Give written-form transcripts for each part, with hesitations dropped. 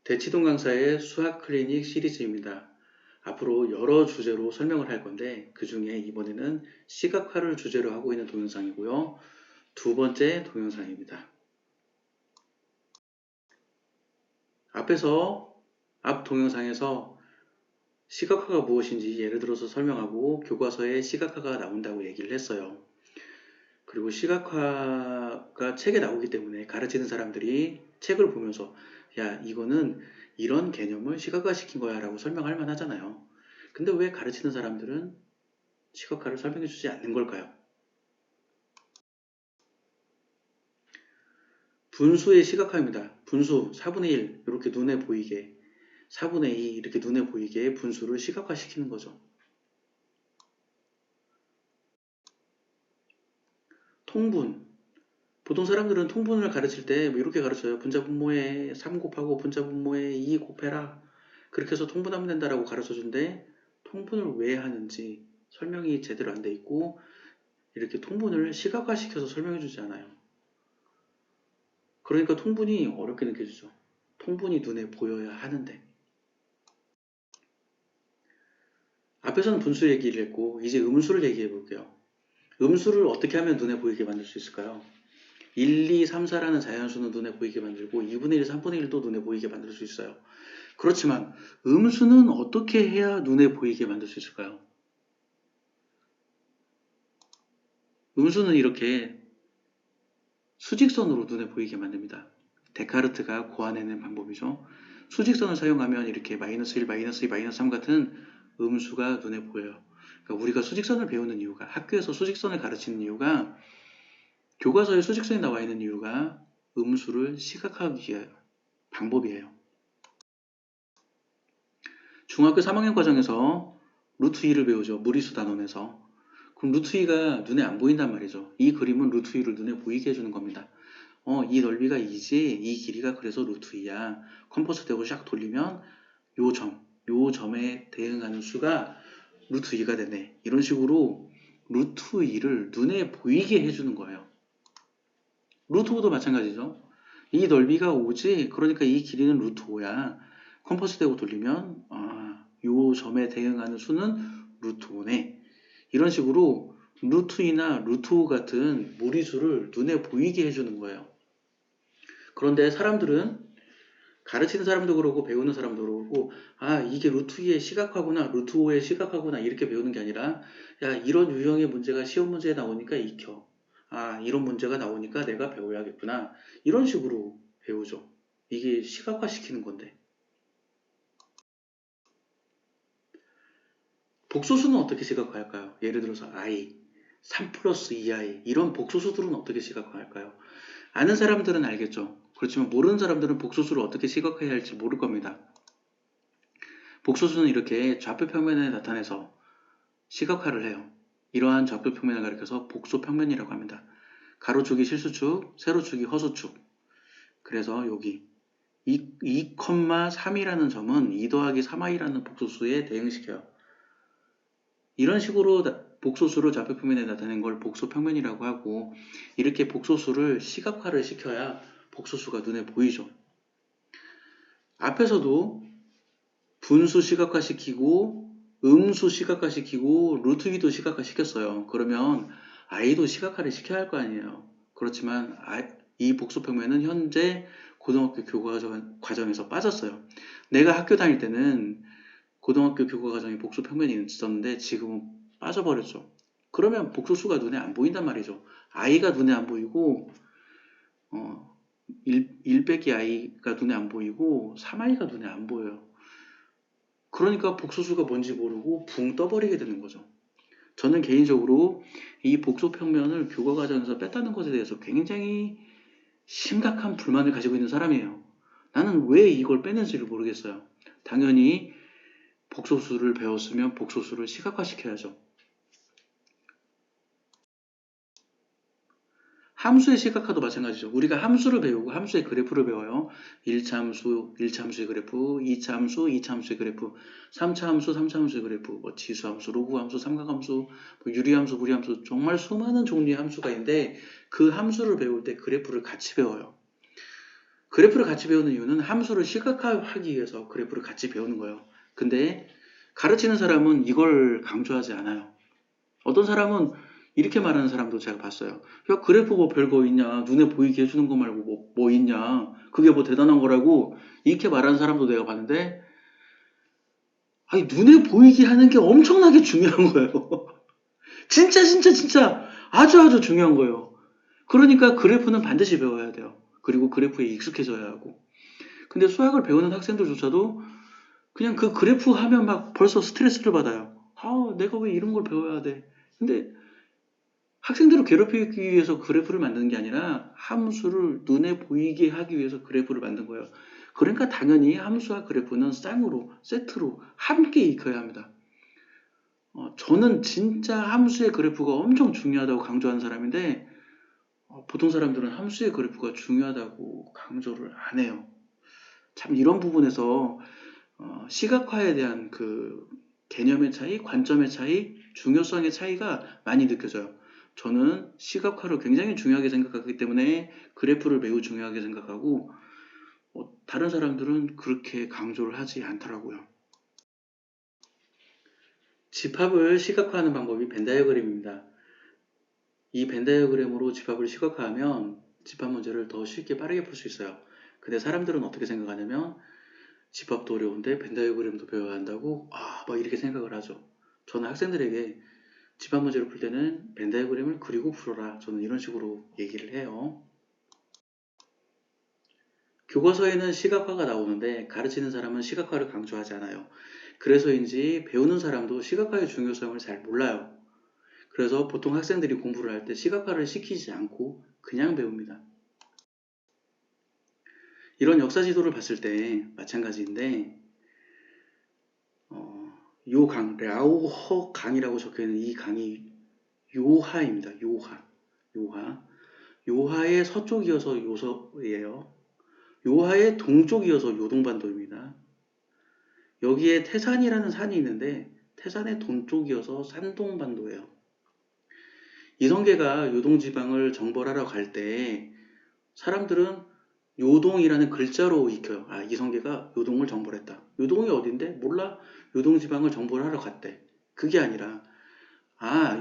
대치동 강사의 수학 클리닉 시리즈입니다. 앞으로 여러 주제로 설명을 할 건데 그 중에 이번에는 시각화를 주제로 하고 있는 동영상이고요. 두 번째 동영상입니다. 앞 동영상에서 시각화가 무엇인지 예를 들어서 설명하고 교과서에 시각화가 나온다고 얘기를 했어요. 그리고 시각화가 책에 나오기 때문에 가르치는 사람들이 책을 보면서 야, 이거는 이런 개념을 시각화시킨 거야 라고 설명할 만하잖아요. 근데 왜 가르치는 사람들은 시각화를 설명해 주지 않는 걸까요? 분수의 시각화입니다. 분수 4분의 1 이렇게 눈에 보이게 4분의 2 이렇게 눈에 보이게 분수를 시각화시키는 거죠. 통분 보통 사람들은 통분을 가르칠 때 이렇게 가르쳐요. 분자분모에 3 곱하고 분자분모에 2 곱해라. 그렇게 해서 통분하면 된다라고 가르쳐 준데 통분을 왜 하는지 설명이 제대로 안 돼 있고 이렇게 통분을 시각화시켜서 설명해 주지 않아요. 그러니까 통분이 어렵게 느껴지죠. 통분이 눈에 보여야 하는데 앞에서는 분수 얘기를 했고 이제 음수를 얘기해 볼게요. 음수를 어떻게 하면 눈에 보이게 만들 수 있을까요? 1, 2, 3, 4라는 자연수는 눈에 보이게 만들고 2분의 1, 3분의 1도 눈에 보이게 만들 수 있어요. 그렇지만 음수는 어떻게 해야 눈에 보이게 만들 수 있을까요? 음수는 이렇게 수직선으로 눈에 보이게 만듭니다. 데카르트가 고안해낸 방법이죠. 수직선을 사용하면 이렇게 마이너스 1, 마이너스 2, 마이너스 3 같은 음수가 눈에 보여요. 그러니까 우리가 수직선을 배우는 이유가 학교에서 수직선을 가르치는 이유가 교과서에 수직선이 나와 있는 이유가 음수를 시각화하기 위한 방법이에요. 중학교 3학년 과정에서 루트 2를 배우죠. 무리수 단원에서. 그럼 루트 2가 눈에 안 보인단 말이죠. 이 그림은 루트 2를 눈에 보이게 해주는 겁니다. 이 넓이가 2지, 이 길이가 그래서 루트 2야. 컴퍼스 대고 샥 돌리면 요 점에 대응하는 수가 루트 2가 되네. 이런 식으로 루트 2를 눈에 보이게 해주는 거예요. 루트 5도 마찬가지죠. 이 넓이가 5지, 그러니까 이 길이는 루트 5야. 컴퍼스 대고 돌리면 요 점에 대응하는 수는 루트 5네. 이런 식으로 루트 2나 루트 5 같은 무리수를 눈에 보이게 해주는 거예요. 그런데 사람들은 가르치는 사람도 그러고 배우는 사람도 그러고 이게 루트 2의 시각화구나 루트 5의 시각화구나 이렇게 배우는 게 아니라 야 이런 유형의 문제가 시험 문제에 나오니까 익혀. 이런 문제가 나오니까 내가 배워야겠구나. 이런 식으로 배우죠. 이게 시각화시키는 건데. 복소수는 어떻게 시각화할까요? 예를 들어서 i, 3 플러스 2i 이런 복소수들은 어떻게 시각화할까요? 아는 사람들은 알겠죠. 그렇지만 모르는 사람들은 복소수를 어떻게 시각화해야 할지 모를 겁니다. 복소수는 이렇게 좌표 평면에 나타내서 시각화를 해요. 이러한 좌표 평면을 가리켜서 복소 평면이라고 합니다. 가로축이 실수축, 세로축이 허수축. 그래서 여기 2,3이라는 점은 2 더하기 3i라는 복소수에 대응시켜요. 이런 식으로 복소수를 좌표 평면에 나타낸 걸 복소 평면이라고 하고 이렇게 복소수를 시각화를 시켜야 복소수가 눈에 보이죠. 앞에서도 분수 시각화시키고 음수 시각화시키고 루트 2도 시각화시켰어요. 그러면 i도 시각화를 시켜야 할 거 아니에요. 그렇지만 이 복소평면은 현재 고등학교 교과 과정에서 빠졌어요. 내가 학교 다닐 때는 고등학교 교과 과정에 복소평면이 있었는데 지금은 빠져버렸죠. 그러면 복소수가 눈에 안 보인단 말이죠. i가 눈에 안 보이고 1 빼기 i가 눈에 안 보이고 3i가 눈에 안 보여요. 그러니까 복소수가 뭔지 모르고 붕 떠버리게 되는 거죠. 저는 개인적으로 이 복소평면을 교과 과정에서 뺐다는 것에 대해서 굉장히 심각한 불만을 가지고 있는 사람이에요. 나는 왜 이걸 뺐는지를 모르겠어요. 당연히 복소수를 배웠으면 복소수를 시각화시켜야죠. 함수의 시각화도 마찬가지죠. 우리가 함수를 배우고 함수의 그래프를 배워요. 1차 함수, 1차 함수의 그래프, 2차 함수, 2차 함수의 그래프, 3차 함수, 3차 함수의 그래프, 지수함수, 로그함수, 삼각함수, 유리함수, 무리함수 정말 수많은 종류의 함수가 있는데 그 함수를 배울 때 그래프를 같이 배워요. 그래프를 같이 배우는 이유는 함수를 시각화하기 위해서 그래프를 같이 배우는 거예요. 근데 가르치는 사람은 이걸 강조하지 않아요. 어떤 사람은 이렇게 말하는 사람도 제가 봤어요. 야, 그래프 뭐 별거 있냐? 눈에 보이게 해주는 거 말고 뭐 있냐? 그게 뭐 대단한 거라고 이렇게 말하는 사람도 내가 봤는데, 아니, 눈에 보이게 하는 게 엄청나게 중요한 거예요. 진짜 아주 중요한 거예요. 그러니까 그래프는 반드시 배워야 돼요. 그리고 그래프에 익숙해져야 하고. 근데 수학을 배우는 학생들조차도 그냥 그 그래프 하면 막 벌써 스트레스를 받아요. 아, 내가 왜 이런 걸 배워야 돼? 근데 학생들을 괴롭히기 위해서 그래프를 만드는 게 아니라 함수를 눈에 보이게 하기 위해서 그래프를 만든 거예요. 그러니까 당연히 함수와 그래프는 쌍으로, 세트로 함께 익혀야 합니다. 저는 진짜 함수의 그래프가 엄청 중요하다고 강조하는 사람인데, 보통 사람들은 함수의 그래프가 중요하다고 강조를 안 해요. 참 이런 부분에서 시각화에 대한 그 개념의 차이, 관점의 차이, 중요성의 차이가 많이 느껴져요. 저는 시각화를 굉장히 중요하게 생각하기 때문에 그래프를 매우 중요하게 생각하고, 다른 사람들은 그렇게 강조를 하지 않더라고요. 집합을 시각화하는 방법이 벤 다이어그램입니다. 이 벤 다이어그램으로 집합을 시각화하면 집합 문제를 더 쉽게 빠르게 풀 수 있어요. 근데 사람들은 어떻게 생각하냐면 집합도 어려운데 벤 다이어그램도 배워야 한다고 막 이렇게 생각을 하죠. 저는 학생들에게 집합 문제를 풀 때는 벤 다이어그램을 그리고 풀어라. 저는 이런 식으로 얘기를 해요. 교과서에는 시각화가 나오는데 가르치는 사람은 시각화를 강조하지 않아요. 그래서인지 배우는 사람도 시각화의 중요성을 잘 몰라요. 그래서 보통 학생들이 공부를 할 때 시각화를 시키지 않고 그냥 배웁니다. 이런 역사 지도를 봤을 때 마찬가지인데 요 강, 랴오허 강이라고 적혀있는 이 강이 요하입니다. 요하의 서쪽이어서 요서예요. 요하의 동쪽이어서 요동반도입니다. 여기에 태산이라는 산이 있는데 태산의 동쪽이어서 산동반도예요. 이성계가 요동지방을 정벌하러 갈 때 사람들은 요동이라는 글자로 익혀요. 이성계가 요동을 정벌했다. 요동이 어딘데? 몰라. 요동지방을 정벌하러 갔대. 그게 아니라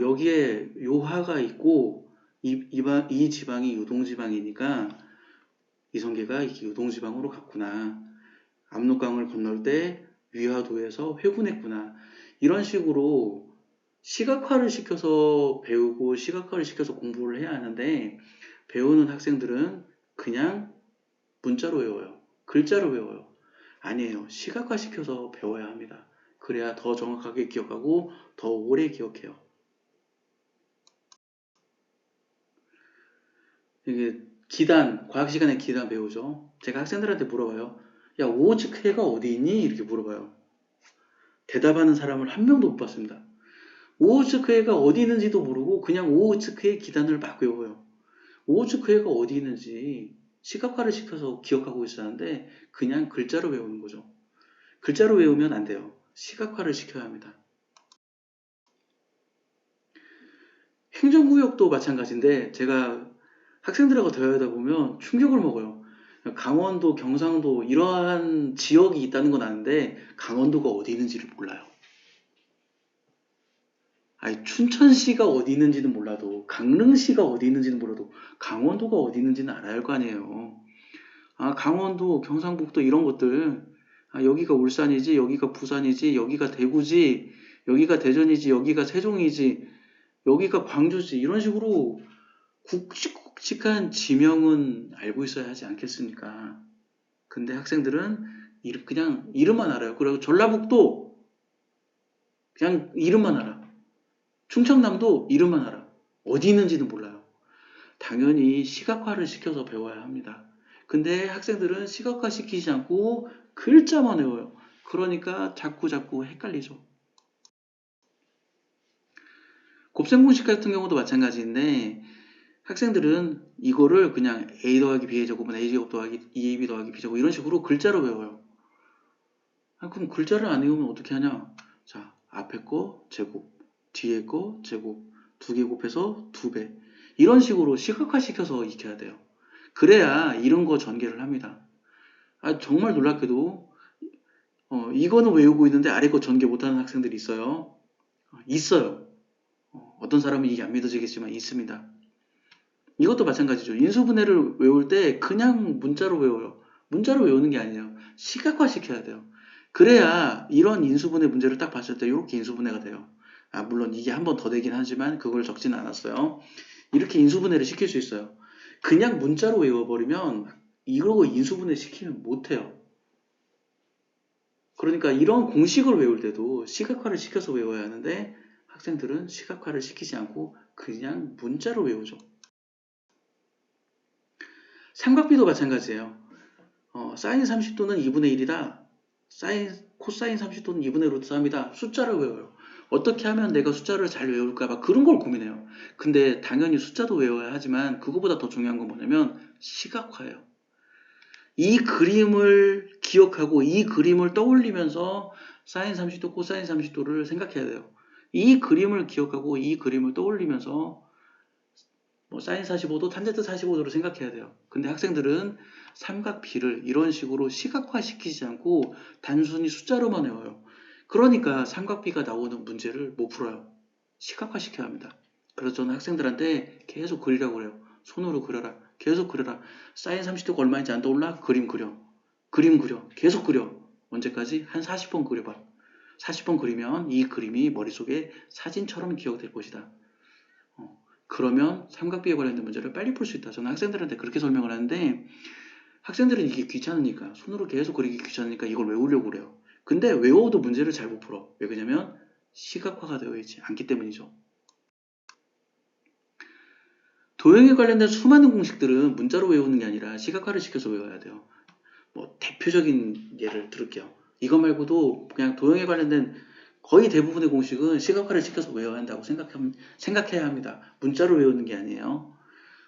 여기에 요하가 있고 이 지방이 요동지방이니까 이성계가 이게 요동지방으로 갔구나. 압록강을 건널 때 위화도에서 회군했구나. 이런 식으로 시각화를 시켜서 배우고 시각화를 시켜서 공부를 해야 하는데 배우는 학생들은 그냥 문자로 외워요. 글자로 외워요. 아니에요. 시각화 시켜서 배워야 합니다. 그래야 더 정확하게 기억하고 더 오래 기억해요. 이게 기단, 과학 시간에 기단 배우죠. 제가 학생들한테 물어봐요. 야, 오호츠크해가 어디 있니? 이렇게 물어봐요. 대답하는 사람을 한 명도 못 봤습니다. 오호츠크해가 어디 있는지도 모르고 그냥 오호츠크해 기단을 막 외워요. 오호츠크해가 어디 있는지 시각화를 시켜서 기억하고 있었는데 그냥 글자로 외우는 거죠. 글자로 외우면 안 돼요. 시각화를 시켜야 합니다. 행정구역도 마찬가지인데 제가 학생들하고 대화하다 보면 충격을 먹어요. 강원도, 경상도 이러한 지역이 있다는 건 아는데 강원도가 어디 있는지를 몰라요. 춘천시가 어디 있는지는 몰라도 강릉시가 어디 있는지는 몰라도 강원도가 어디 있는지는 알아야 할 거 아니에요. 강원도, 경상북도 이런 것들 여기가 울산이지, 여기가 부산이지, 여기가 대구지, 여기가 대전이지, 여기가 세종이지, 여기가 광주지 이런 식으로 굵직굵직한 지명은 알고 있어야 하지 않겠습니까? 근데 학생들은 그냥 이름만 알아요. 그리고 전라북도 그냥 이름만 알아. 충청남도 이름만 알아. 어디 있는지는 몰라요. 당연히 시각화를 시켜서 배워야 합니다. 근데 학생들은 시각화 시키지 않고 글자만 외워요. 그러니까 자꾸 헷갈리죠. 곱셈공식 같은 경우도 마찬가지인데 학생들은 이거를 그냥 a 더하기 b의 제곱은 a 제곱 더하기 2ab 더하기 b 제곱 이런 식으로 글자로 외워요. 그럼 글자를 안 외우면 어떻게 하냐? 자, 앞에 거 제곱, 뒤에 거 제곱, 두 개 곱해서 2배 이런 식으로 시각화시켜서 익혀야 돼요. 그래야 이런 거 전개를 합니다. 정말 놀랍게도 이거는 외우고 있는데 아래 거 전개 못하는 학생들이 있어요. 있어요. 어떤 사람은 이게 안 믿어지겠지만 있습니다. 이것도 마찬가지죠. 인수분해를 외울 때 그냥 문자로 외워요. 문자로 외우는 게 아니에요. 시각화 시켜야 돼요. 그래야 이런 인수분해 문제를 딱 봤을 때 이렇게 인수분해가 돼요. 물론 이게 한 번 더 되긴 하지만 그걸 적지는 않았어요. 이렇게 인수분해를 시킬 수 있어요. 그냥 문자로 외워버리면 이러고 인수분해 시키면 못해요. 그러니까 이런 공식을 외울 때도 시각화를 시켜서 외워야 하는데 학생들은 시각화를 시키지 않고 그냥 문자로 외우죠. 삼각비도 마찬가지예요. 사인 30도는 2분의 1이다. 코사인 30도는 2분의 루트 3이다. 숫자를 외워요. 어떻게 하면 내가 숫자를 잘 외울까 봐 그런 걸 고민해요. 근데 당연히 숫자도 외워야 하지만 그거보다 더 중요한 건 뭐냐면 시각화예요. 이 그림을 기억하고 이 그림을 떠올리면서 사인 30도, 코사인 30도를 생각해야 돼요. 이 그림을 기억하고 이 그림을 떠올리면서 사인 45도, 탄젠트 45도를 생각해야 돼요. 근데 학생들은 삼각비를 이런 식으로 시각화시키지 않고 단순히 숫자로만 외워요. 그러니까 삼각비가 나오는 문제를 못 풀어요. 시각화시켜야 합니다. 그래서 저는 학생들한테 계속 그리라고 그래요. 손으로 그려라. 계속 그려라. 사인 30도가 얼마인지 안 떠올라? 그림 그려. 그림 그려. 계속 그려. 언제까지? 한 40번 그려봐. 40번 그리면 이 그림이 머릿속에 사진처럼 기억될 것이다. 그러면 삼각비에 관련된 문제를 빨리 풀 수 있다. 저는 학생들한테 그렇게 설명을 하는데 학생들은 이게 귀찮으니까 손으로 계속 그리기 귀찮으니까 이걸 외우려고 그래요. 근데 외워도 문제를 잘 못 풀어. 왜 그러냐면 시각화가 되어 있지 않기 때문이죠. 도형에 관련된 수많은 공식들은 문자로 외우는 게 아니라 시각화를 시켜서 외워야 돼요. 대표적인 예를 들을게요. 이거 말고도 그냥 도형에 관련된 거의 대부분의 공식은 시각화를 시켜서 외워야 한다고 생각해야 합니다. 문자로 외우는 게 아니에요.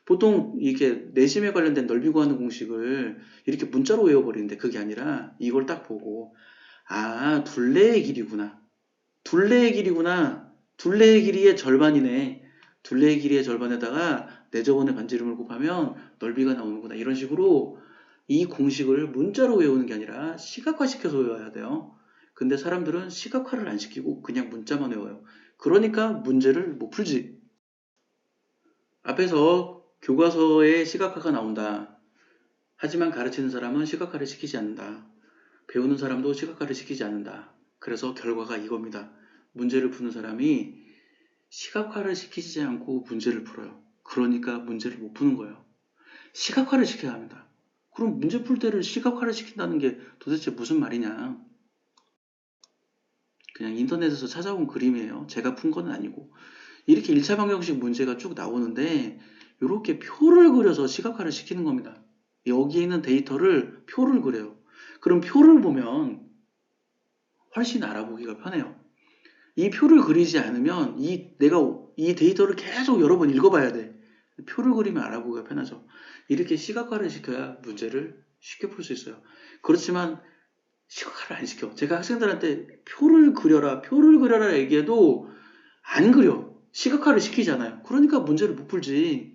보통 이게 내심에 관련된 넓이 구하는 공식을 이렇게 문자로 외워버리는데 그게 아니라 이걸 딱 보고 둘레의 길이구나. 둘레의 길이구나. 둘레의 길이의 절반이네. 둘레의 길이의 절반에다가 내저번의 반지름을 곱하면 넓이가 나오는구나. 이런 식으로 이 공식을 문자로 외우는 게 아니라 시각화시켜서 외워야 돼요. 근데 사람들은 시각화를 안 시키고 그냥 문자만 외워요. 그러니까 문제를 못 풀지. 앞에서 교과서에 시각화가 나온다. 하지만 가르치는 사람은 시각화를 시키지 않는다. 배우는 사람도 시각화를 시키지 않는다. 그래서 결과가 이겁니다. 문제를 푸는 사람이 시각화를 시키지 않고 문제를 풀어요. 그러니까 문제를 못 푸는 거예요. 시각화를 시켜야 합니다. 그럼 문제 풀 때를 시각화를 시킨다는 게 도대체 무슨 말이냐. 그냥 인터넷에서 찾아온 그림이에요. 제가 푼 건 아니고. 이렇게 1차 방정식 문제가 쭉 나오는데 이렇게 표를 그려서 시각화를 시키는 겁니다. 여기에 있는 데이터를 표를 그려요. 그럼 표를 보면 훨씬 알아보기가 편해요. 이 표를 그리지 않으면 내가 이 데이터를 계속 여러 번 읽어봐야 돼. 표를 그리면 알아보기가 편하죠. 이렇게 시각화를 시켜야 문제를 쉽게 풀 수 있어요. 그렇지만 시각화를 안 시켜. 제가 학생들한테 표를 그려라 얘기해도 안 그려. 시각화를 시키잖아요. 그러니까 문제를 못 풀지.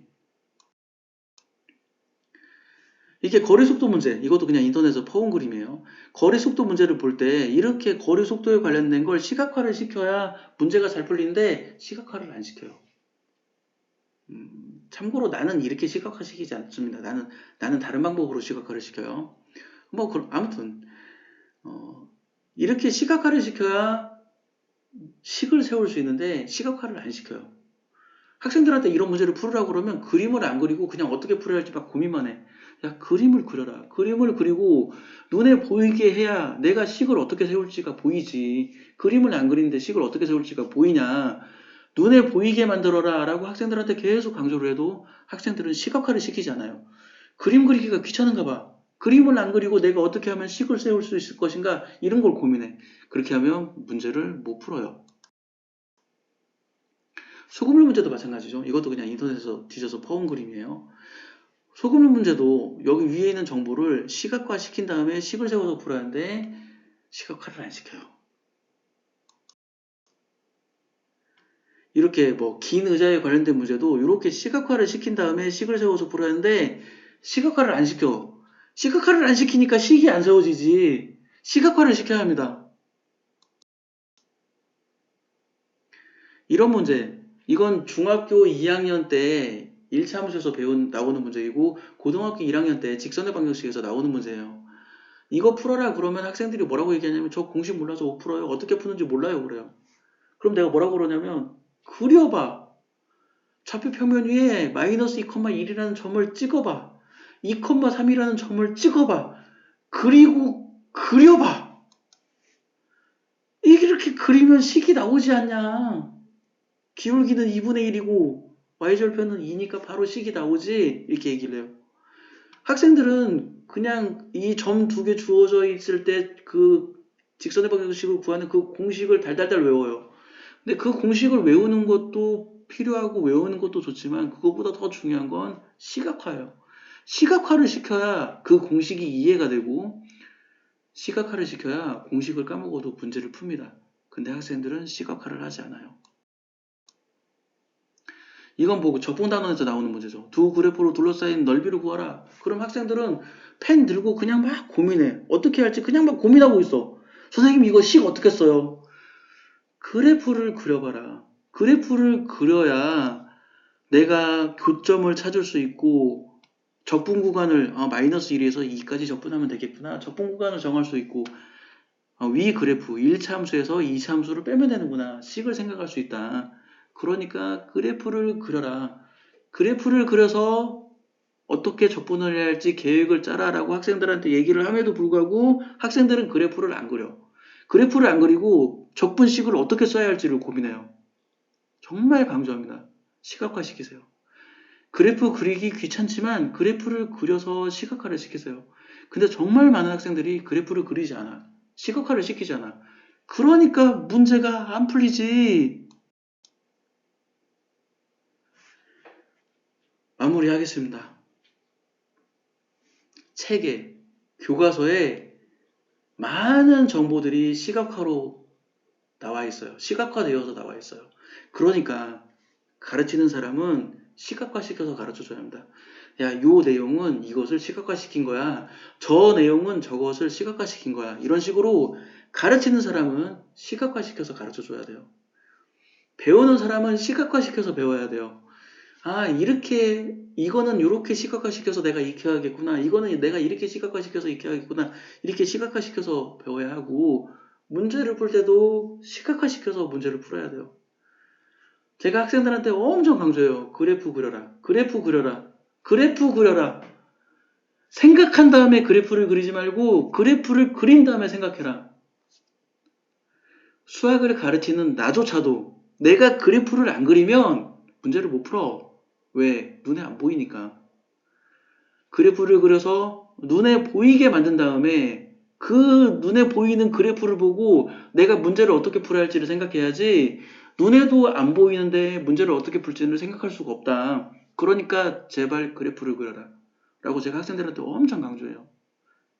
이게 거리속도 문제, 이것도 그냥 인터넷에서 퍼온 그림이에요. 거리속도 문제를 볼 때 이렇게 거리속도에 관련된 걸 시각화를 시켜야 문제가 잘 풀리는데 시각화를 안 시켜요. 참고로 나는 이렇게 시각화 시키지 않습니다. 나는 다른 방법으로 시각화를 시켜요. 아무튼 이렇게 시각화를 시켜야 식을 세울 수 있는데 시각화를 안 시켜요. 학생들한테 이런 문제를 풀으라고 그러면 그림을 안 그리고 그냥 어떻게 풀어야 할지 막 고민만 해. 야, 그림을 그려라. 그림을 그리고 눈에 보이게 해야 내가 식을 어떻게 세울지가 보이지. 그림을 안 그리는데 식을 어떻게 세울지가 보이냐. 눈에 보이게 만들어라 라고 학생들한테 계속 강조를 해도 학생들은 시각화를 시키지 않아요. 그림 그리기가 귀찮은가 봐. 그림을 안 그리고 내가 어떻게 하면 식을 세울 수 있을 것인가 이런 걸 고민해. 그렇게 하면 문제를 못 풀어요. 소금물 문제도 마찬가지죠. 이것도 그냥 인터넷에서 뒤져서 퍼온 그림이에요. 소금물 문제도 여기 위에 있는 정보를 시각화 시킨 다음에 식을 세워서 풀었는데 시각화를 안 시켜요. 이렇게 긴 의자에 관련된 문제도 이렇게 시각화를 시킨 다음에 식을 세워서 풀었는데 시각화를 안 시켜. 시각화를 안 시키니까 식이 안 세워지지. 시각화를 시켜야 합니다. 이런 문제, 이건 중학교 2학년 때 1차 함수에서 나오는 문제이고 고등학교 1학년 때 직선의 방정식에서 나오는 문제예요. 이거 풀어라 그러면 학생들이 뭐라고 얘기하냐면 저 공식 몰라서 못 풀어요. 어떻게 푸는지 몰라요 그래요. 그럼 내가 뭐라고 그러냐면 그려봐. 좌표 평면 위에 마이너스 2,1이라는 점을 찍어봐. 2,3이라는 점을 찍어봐. 그리고 그려봐. 이렇게 그리면 식이 나오지 않냐. 기울기는 2분의 1이고 y절편은 2니까 바로 식이 나오지. 이렇게 얘기를 해요. 학생들은 그냥 이 점 두 개 주어져 있을 때 그 직선의 방정식을 구하는 그 공식을 달달달 외워요. 근데 그 공식을 외우는 것도 필요하고 외우는 것도 좋지만 그것보다 더 중요한 건 시각화예요. 시각화를 시켜야 그 공식이 이해가 되고 시각화를 시켜야 공식을 까먹어도 문제를 풉니다. 근데 학생들은 시각화를 하지 않아요. 이건 보고 적분단원에서 나오는 문제죠. 두 그래프로 둘러싸인 넓이를 구하라. 그럼 학생들은 펜 들고 그냥 막 고민해. 어떻게 할지 그냥 막 고민하고 있어. 선생님 이거 식 어떻게 써요? 그래프를 그려봐라. 그래프를 그려야 내가 교점을 찾을 수 있고 적분 구간을 마이너스 1에서 2까지 적분하면 되겠구나. 적분 구간을 정할 수 있고 위 그래프 1차 함수에서 2차 함수를 빼면 되는구나. 식을 생각할 수 있다. 그러니까 그래프를 그려라. 그래프를 그려서 어떻게 적분을 해야 할지 계획을 짜라라고 학생들한테 얘기를 함에도 불구하고 학생들은 그래프를 안 그려. 그래프를 안 그리고 적분식을 어떻게 써야 할지를 고민해요. 정말 강조합니다. 시각화시키세요. 그래프 그리기 귀찮지만 그래프를 그려서 시각화를 시키세요. 근데 정말 많은 학생들이 그래프를 그리지 않아. 시각화를 시키지 않아. 그러니까 문제가 안 풀리지. 마무리하겠습니다. 책에, 교과서에 많은 정보들이 시각화로 나와 있어요. 시각화되어서 나와 있어요. 그러니까 가르치는 사람은 시각화시켜서 가르쳐줘야 합니다. 야, 요 내용은 이것을 시각화시킨 거야. 저 내용은 저것을 시각화시킨 거야. 이런 식으로 가르치는 사람은 시각화시켜서 가르쳐줘야 돼요. 배우는 사람은 시각화시켜서 배워야 돼요. 아, 이거는 이렇게 시각화시켜서 내가 익혀야겠구나. 이거는 내가 이렇게 시각화시켜서 익혀야겠구나. 이렇게 시각화시켜서 배워야 하고, 문제를 풀 때도 시각화시켜서 문제를 풀어야 돼요. 제가 학생들한테 엄청 강조해요. 그래프 그려라. 그래프 그려라. 그래프 그려라. 생각한 다음에 그래프를 그리지 말고 그래프를 그린 다음에 생각해라. 수학을 가르치는 나조차도 내가 그래프를 안 그리면 문제를 못 풀어. 왜? 눈에 안 보이니까. 그래프를 그려서 눈에 보이게 만든 다음에 그 눈에 보이는 그래프를 보고 내가 문제를 어떻게 풀어야 할지를 생각해야지 눈에도 안 보이는데 문제를 어떻게 풀지를 생각할 수가 없다. 그러니까 제발 그래프를 그려라. 라고 제가 학생들한테 엄청 강조해요.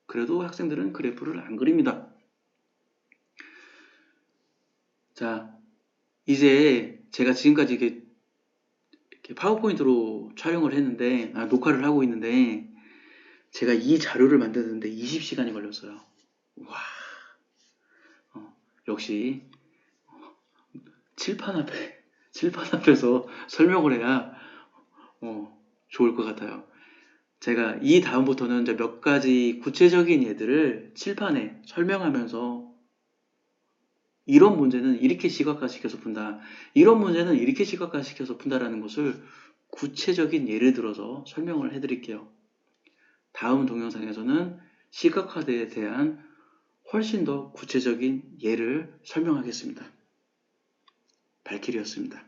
그래도 학생들은 그래프를 안 그립니다. 자, 이제 제가 지금까지 이렇게 파워포인트로 촬영을 했는데, 녹화를 하고 있는데, 제가 이 자료를 만드는데 20시간이 걸렸어요. 와, 역시 칠판 앞에서 설명을 해야 좋을 것 같아요. 제가 이 다음부터는 이제 몇 가지 구체적인 예들을 칠판에 설명하면서 이런 문제는 이렇게 시각화시켜서 푼다. 이런 문제는 이렇게 시각화시켜서 푼다라는 것을 구체적인 예를 들어서 설명을 해드릴게요. 다음 동영상에서는 시각화에 대한 훨씬 더 구체적인 예를 설명하겠습니다. 발키리였습니다.